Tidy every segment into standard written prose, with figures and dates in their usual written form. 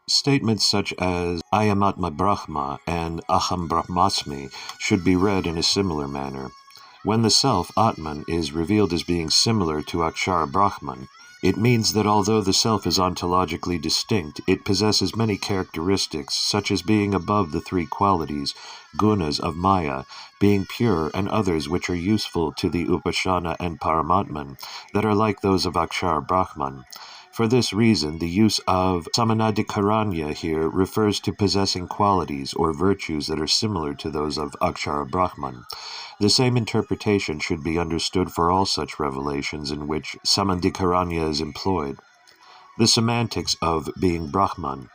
Statements such as Ayamatma Brahma and Aham Brahmasmi should be read in a similar manner. When the self, Atman, is revealed as being similar to Akshara Brahman, it means that although the self is ontologically distinct, it possesses many characteristics, such as being above the three qualities, gunas of Maya, being pure, and others which are useful to the Upashana and Paramatman, that are like those of Akshara Brahman. For this reason, the use of samanadikaranya here refers to possessing qualities or virtues that are similar to those of Akshara Brahman. The same interpretation should be understood for all such revelations in which samanadikaranya is employed. The semantics of being Brahman.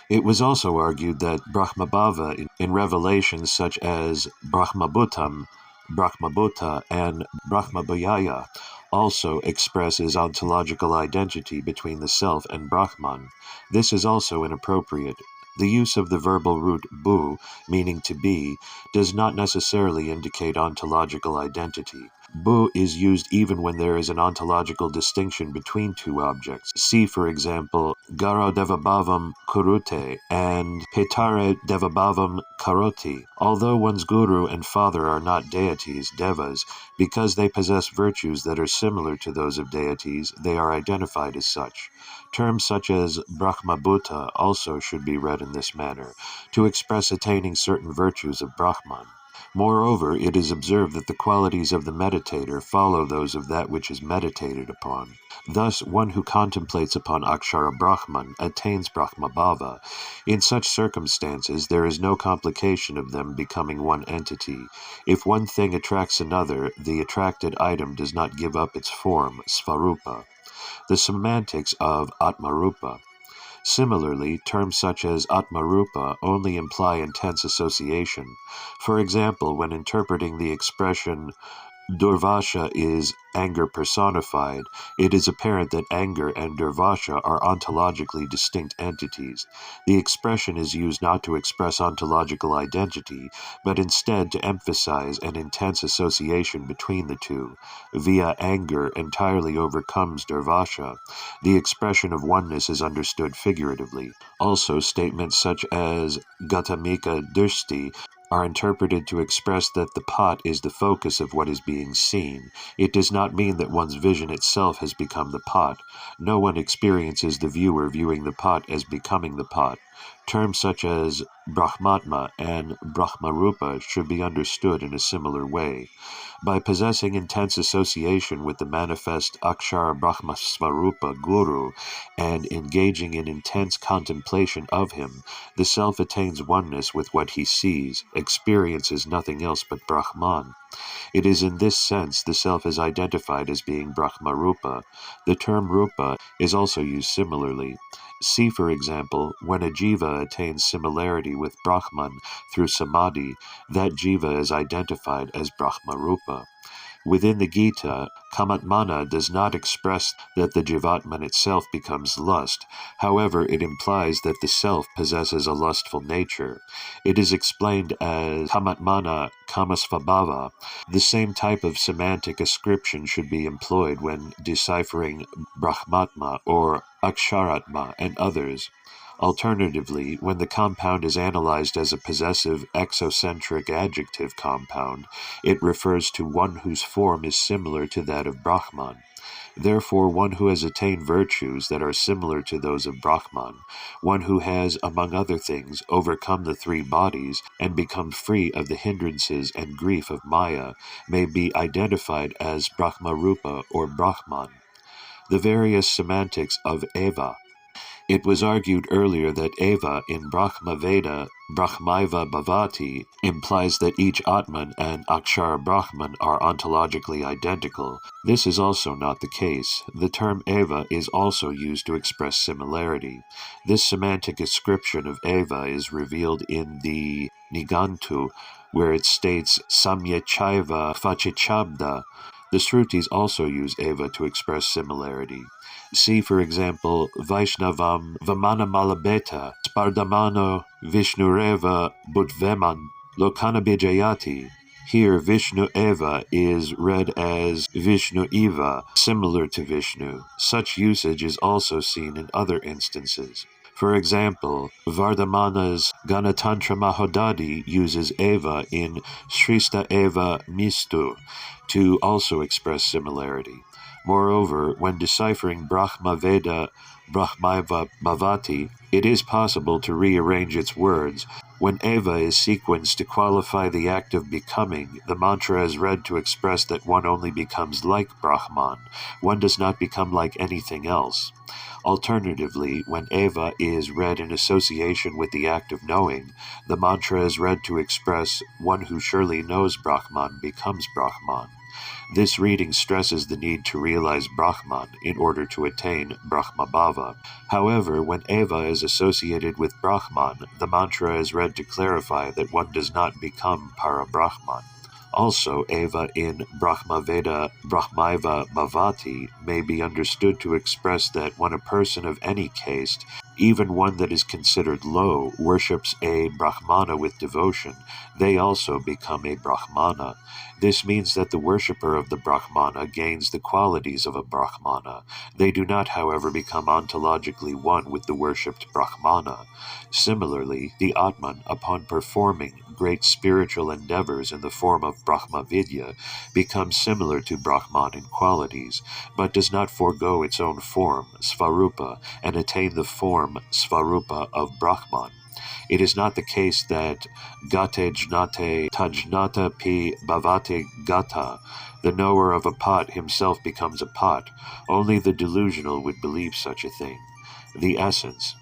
It was also argued that Brahmabhava in revelations such as Brahmabhutam, Brahmabhuta, and Brahmabhayaya also expresses ontological identity between the self and Brahman. This is also inappropriate. The use of the verbal root bu, meaning to be, does not necessarily indicate ontological identity. Bu is used even when there is an ontological distinction between two objects. See, for example, Garo Devabhavam Kurute and Petare Devabhavam Karoti. Although one's guru and father are not deities, devas, because they possess virtues that are similar to those of deities, they are identified as such. Terms such as Brahmabhuta also should be read in this manner, to express attaining certain virtues of Brahman. Moreover, it is observed that the qualities of the meditator follow those of that which is meditated upon. Thus, one who contemplates upon Akshara Brahman attains Brahmabhava. In such circumstances, there is no complication of them becoming one entity. If one thing attracts another, the attracted item does not give up its form, svarupa. The semantics of Atmarupa. Similarly, terms such as Atmarupa only imply intense association. For example, when interpreting the expression Durvasha is anger personified, it is apparent that anger and Durvasha are ontologically distinct entities. The expression is used not to express ontological identity, but instead to emphasize an intense association between the two. Via anger entirely overcomes Durvasha. The expression of oneness is understood figuratively. Also, statements such as Gatamika Drishti are interpreted to express that the pot is the focus of what is being seen. It does not mean that one's vision itself has become the pot. No one experiences the viewer viewing the pot as becoming the pot. Terms such as Brahmatma and Brahmarupa should be understood in a similar way. By possessing intense association with the manifest Akshara Brahmasvarupa Guru and engaging in intense contemplation of him, the self attains oneness with what he sees, experiences nothing else but Brahman. It is in this sense the self is identified as being Brahmarupa. The term Rupa is also used similarly. See, for example, when a jiva attains similarity with Brahman through samadhi, that jiva is identified as Brahmarupa. Within the Gita, Kamatmana does not express that the Jivatman itself becomes lust. However, it implies that the self possesses a lustful nature. It is explained as Kamatmana Kamasvabhava. The same type of semantic ascription should be employed when deciphering Brahmatma or Aksharatma and others. Alternatively, when the compound is analyzed as a possessive exocentric adjective compound, it refers to one whose form is similar to that of Brahman. Therefore, one who has attained virtues that are similar to those of Brahman, one who has, among other things, overcome the three bodies and become free of the hindrances and grief of Maya, may be identified as Brahmarupa or Brahman. The various semantics of Eva. It was argued earlier that Eva in Brahma Veda, Brahmaiva Bhavati, implies that each Atman and Akshara Brahman are ontologically identical. This is also not the case. The term Eva is also used to express similarity. This semantic ascription of Eva is revealed in the Nigantu, where it states Samyachaiva Phachichabda. The Srutis also use Eva to express similarity. See, for example, Vaishnavam Vamanamalabeta Spardamano Vishnureva Budveman Lokanabhijayati. Here, Vishnu Eva is read as Vishnu Eva, similar to Vishnu. Such usage is also seen in other instances. For example, Vardhamana's Ganatantra Mahodadi uses Eva in Shrista Eva Mistu to also express similarity. Moreover, when deciphering Brahma Veda Brahmaiva Bhavati, it is possible to rearrange its words. When Eva is sequenced to qualify the act of becoming, the mantra is read to express that one only becomes like Brahman. One does not become like anything else. Alternatively, when Eva is read in association with the act of knowing, the mantra is read to express one who surely knows Brahman becomes Brahman. This reading stresses the need to realize Brahman in order to attain Brahmabhava. However, when Eva is associated with Brahman, the mantra is read to clarify that one does not become Parabrahman. Also, Eva in Brahmaveda Brahmaiva Bhavati may be understood to express that when a person of any caste, even one that is considered low, worships a Brahmana with devotion, they also become a Brahmana. This means that the worshipper of the Brahmana gains the qualities of a Brahmana. They do not, however, become ontologically one with the worshipped Brahmana. Similarly, the Atman, upon performing great spiritual endeavors in the form of Brahma Vidya, becomes similar to Brahman in qualities, but does not forego its own form, Svarupa, and attain the form, Svarupa, of Brahman. It is not the case that Gate Jnate Tajnata Pi Bhavate Gata, the knower of a pot himself becomes a pot. Only the delusional would believe such a thing. The essence.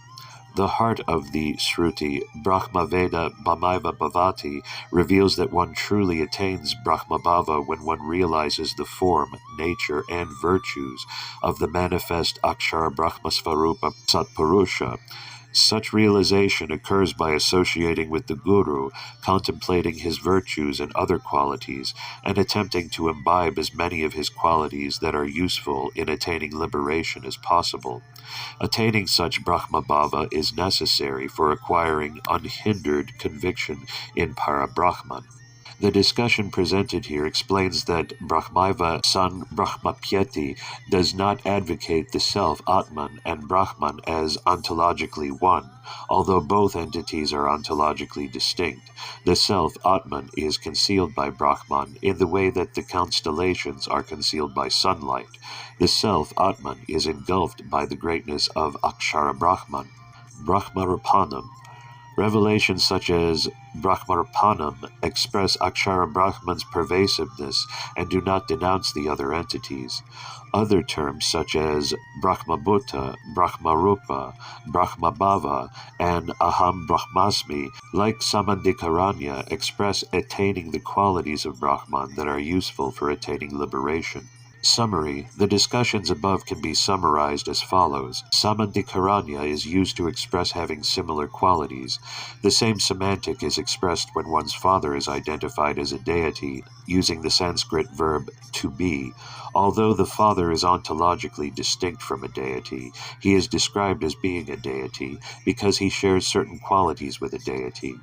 The heart of the Shruti, Brahmaveda Bhamaiva Bhavati, reveals that one truly attains Brahmabhava when one realizes the form, nature, and virtues of the manifest Akshara Brahmasvarupa Satpurusha. Such realization occurs by associating with the Guru, contemplating his virtues and other qualities, and attempting to imbibe as many of his qualities that are useful in attaining liberation as possible. Attaining such Brahmabhava is necessary for acquiring unhindered conviction in Parabrahman. The discussion presented here explains that Brahmaiva San Brahmapyeti does not advocate the self Atman and Brahman as ontologically one, although both entities are ontologically distinct. The self Atman is concealed by Brahman in the way that the constellations are concealed by sunlight. The self Atman is engulfed by the greatness of Akshara Brahman, Brahmarupanam. Revelations such as Brahmarupanam express Akshara Brahman's pervasiveness and do not denounce the other entities. Other terms such as Brahmabhuta, Brahmarupa, Brahmabhava, and Aham Brahmasmi, like Samandikaranya, express attaining the qualities of Brahman that are useful for attaining liberation. Summary. The discussions above can be summarized as follows. Samandikaranya is used to express having similar qualities. The same semantic is expressed when one's father is identified as a deity, using the Sanskrit verb to be. Although the father is ontologically distinct from a deity, he is described as being a deity because he shares certain qualities with a deity.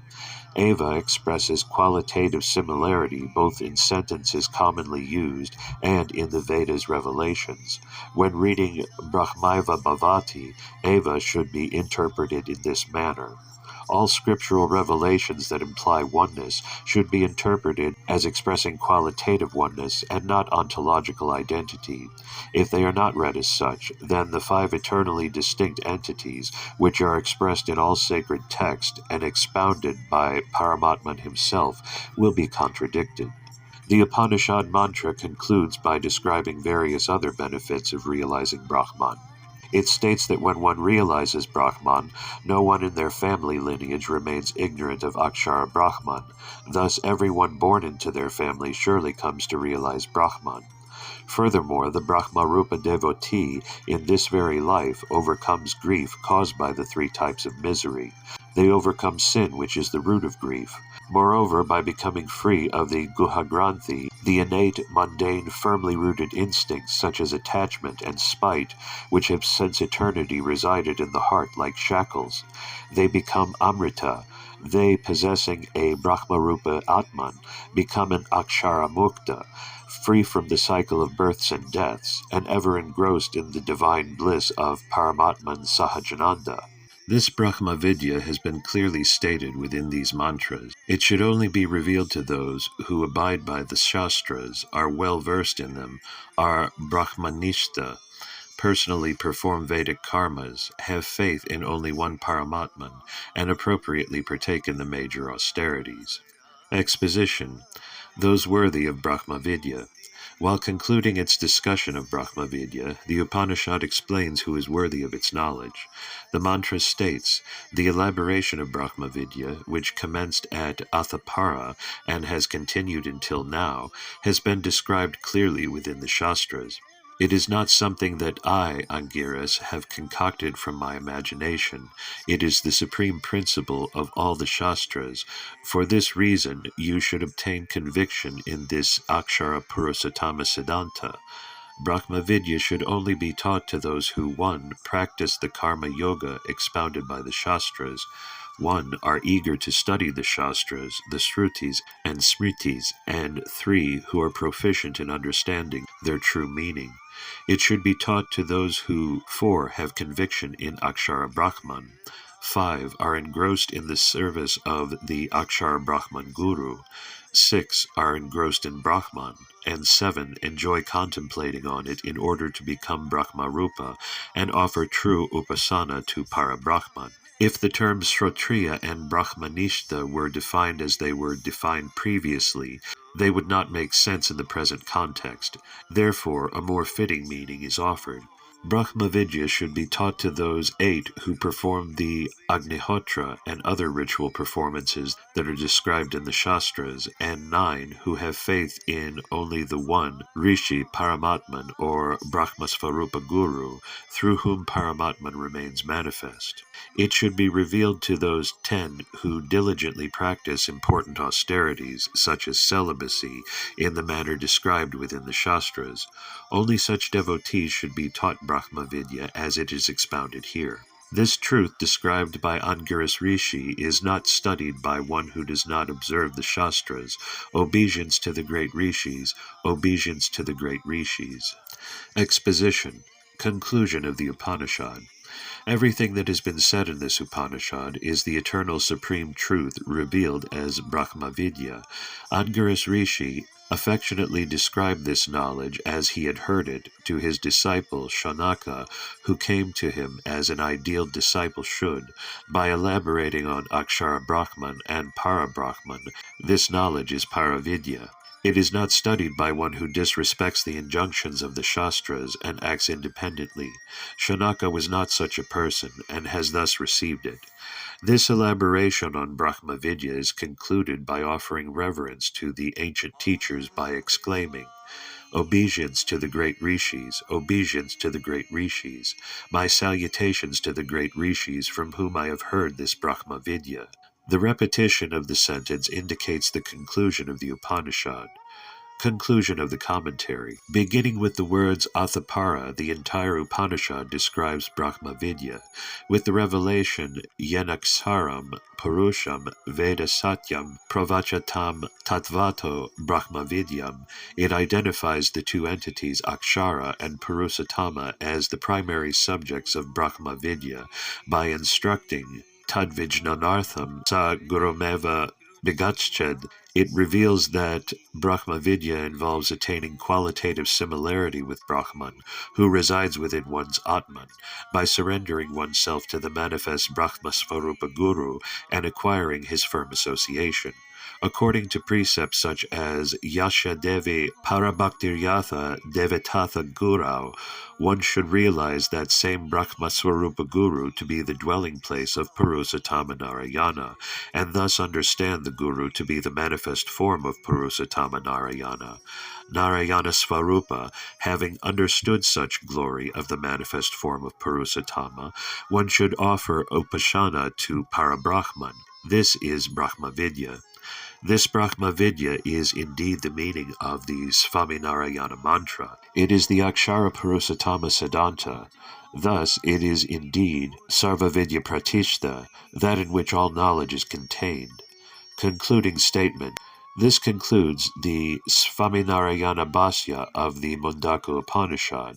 Eva expresses qualitative similarity both in sentences commonly used and in the Vedas revelations. When reading Brahmaiva Bhavati, Eva should be interpreted in this manner. All scriptural revelations that imply oneness should be interpreted as expressing qualitative oneness and not ontological identity. If they are not read as such, then the five eternally distinct entities, which are expressed in all sacred text and expounded by Paramatman himself, will be contradicted. The Upanishad mantra concludes by describing various other benefits of realizing Brahman. It states that when one realizes Brahman, no one in their family lineage remains ignorant of Akshara Brahman. Thus, everyone born into their family surely comes to realize Brahman. Furthermore, the Brahmarupa devotee in this very life overcomes grief caused by the three types of misery. They overcome sin, which is the root of grief. Moreover, by becoming free of the guhagranthi, the innate, mundane, firmly rooted instincts such as attachment and spite, which have since eternity resided in the heart like shackles, they become amrita. They, possessing a Brahmarupa Atman, become an Akshara Mukta, free from the cycle of births and deaths, and ever engrossed in the divine bliss of Paramatman Sahajananda. This Brahma Vidya has been clearly stated within these mantras. It should only be revealed to those who abide by the Shastras, are well versed in them, are Brahmanishta, personally perform Vedic karmas, have faith in only one Paramatman, and appropriately partake in the major austerities. Exposition. Those worthy of Brahma Vidya. While concluding its discussion of Brahma Vidya, the Upanishad explains who is worthy of its knowledge. The mantra states, the elaboration of Brahma Vidya, which commenced at Athapara and has continued until now, has been described clearly within the Shastras. It is not something that I, Angiras, have concocted from my imagination. It is the supreme principle of all the Shastras. For this reason, you should obtain conviction in this Akshara Purusattama Siddhanta. Brahma Vidya should only be taught to those who 1. Practice the Karma Yoga expounded by the Shastras, 1. Are eager to study the Shastras, the Shrutis, and Smritis, and 3. Who are proficient in understanding their true meaning. It should be taught to those who 4. Have conviction in Akshara Brahman, 5. Are engrossed in the service of the Akshara Brahman Guru, 6. Are engrossed in Brahman, and 7. Enjoy contemplating on it in order to become Brahmarupa and offer true upasana to Parabrahman. If the terms Shrotriya and Brahmanishta were defined as they were defined previously, they would not make sense in the present context. Therefore, a more fitting meaning is offered. Brahma Vidya should be taught to those 8 who perform the Agnihotra and other ritual performances that are described in the Shastras, and 9 who have faith in only the one Rishi Paramatman or Brahmasvarupa Guru, through whom Paramatman remains manifest. It should be revealed to those 10 who diligently practice important austerities, such as celibacy, in the manner described within the Shastras. Only such devotees should be taught Brahma Vidya as it is expounded here. This truth described by Angiras Rishi is not studied by one who does not observe the Shastras. Obeisance to the great Rishis, obeisance to the great Rishis. Exposition. Conclusion of the Upanishad. Everything that has been said in this Upanishad is the eternal supreme truth revealed as Brahma Vidya. Angiras Rishi affectionately described this knowledge as he had heard it to his disciple Shaunaka, who came to him as an ideal disciple should. By elaborating on Akshara Brahman and Para Brahman, this knowledge is Paravidya. It is not studied by one who disrespects the injunctions of the Shastras and acts independently. Shaunaka was not such a person, and has thus received it. This elaboration on Brahma Vidya is concluded by offering reverence to the ancient teachers by exclaiming, Obeisance to the great Rishis, obeisance to the great Rishis. My salutations to the great Rishis from whom I have heard this Brahma Vidya. The repetition of the sentence indicates the conclusion of the Upanishad. Conclusion of the commentary. Beginning with the words Athapara, the entire Upanishad describes Brahma Vidya. With the revelation Yenaksaram, Purusham, Veda Satyam, Pravachatam, Tattvato, Brahma Vidyam, it identifies the two entities Akshara and Purusattama as the primary subjects of Brahma Vidya by instructing Tadvijnanartham sa gurumeva Bigachched. It reveals that Brahma Vidya involves attaining qualitative similarity with Brahman, who resides within one's Atman, by surrendering oneself to the manifest Brahmasvarupa Guru and acquiring his firm association. According to precepts such as Yasha Devi Parabhaktiryatha Devatatha Gurau, one should realize that same Brahmasvarupa Guru to be the dwelling place of Purusattama Narayana, and thus understand the Guru to be the manifest form of Purusattama Narayana. Narayana Svarupa, having understood such glory of the manifest form of Purusattama, one should offer Upasana to Parabrahman. This is Brahma Vidya. This Brahma Vidya is indeed the meaning of the Swaminarayan mantra. It is the Akshara Purusattama Siddhanta. Thus, it is indeed Sarva Vidya Pratishta, that in which all knowledge is contained. Concluding statement. This concludes the Swaminarayan Bhashya of the Mundaka Upanishad.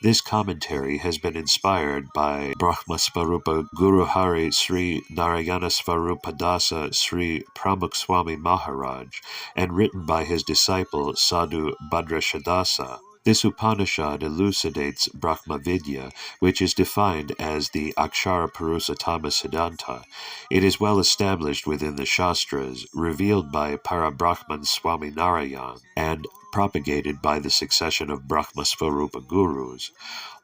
This commentary has been inspired by Brahmasvarupa Guru Hari Sri Narayana Svarupadasa Sri Pramukh Swami Maharaj and written by his disciple Sadhu Bhadrashadasa. This Upanishad elucidates Brahmavidya, which is defined as the Akshara Purusattama Siddhanta. It is well established within the Shastras, revealed by Parabrahman Swaminarayan, and propagated by the succession of Brahmasvarupa Gurus.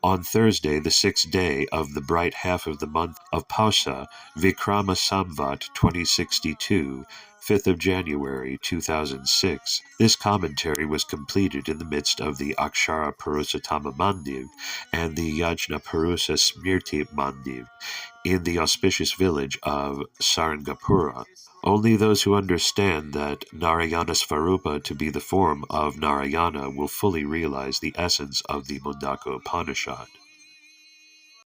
On Thursday, the 6th day of the bright half of the month of Pausa, Vikrama Samvat 2062, 5th of January 2006. This commentary was completed in the midst of the Akshara Purusattama Mandiv and the Yajna Purusa Smriti Mandiv in the auspicious village of Sarangapura. Only those who understand that Narayana Svarupa to be the form of Narayana will fully realize the essence of the Mundaka Upanishad.